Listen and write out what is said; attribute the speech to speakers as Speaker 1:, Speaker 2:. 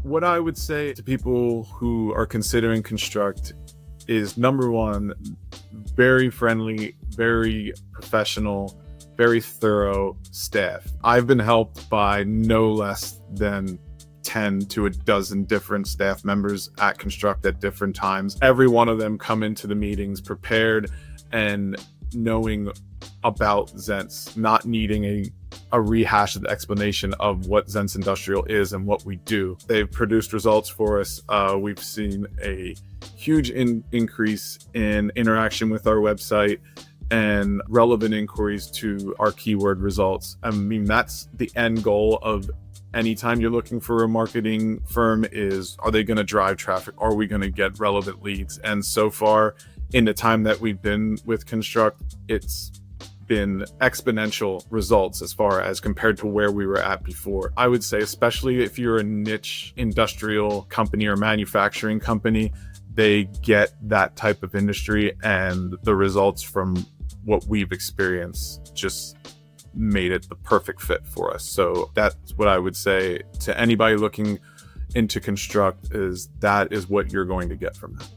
Speaker 1: What I would say to people who are considering Konstruct is, number one, very friendly, very professional, very thorough staff. I've been helped by no less than 10 to a dozen different staff members at Konstruct at different times. Every one of them come into the meetings prepared and knowing about Zents, not needing a rehashed explanation of what Zents Industrial is and what we do. They've produced results for us. We've seen a huge increase in interaction with our website and relevant inquiries to our keyword results. I mean, that's the end goal of anytime you're looking for a marketing firm is, are they going to drive traffic? Are we going to get relevant leads? And so far, in the time that we've been with Konstruct, it's been exponential results as far as compared to where we were at before. I would say, especially if you're a niche industrial company or manufacturing company, they get that type of industry, and the results from what we've experienced just made it the perfect fit for us. So that's what I would say to anybody looking into Konstruct, is that is what you're going to get from that.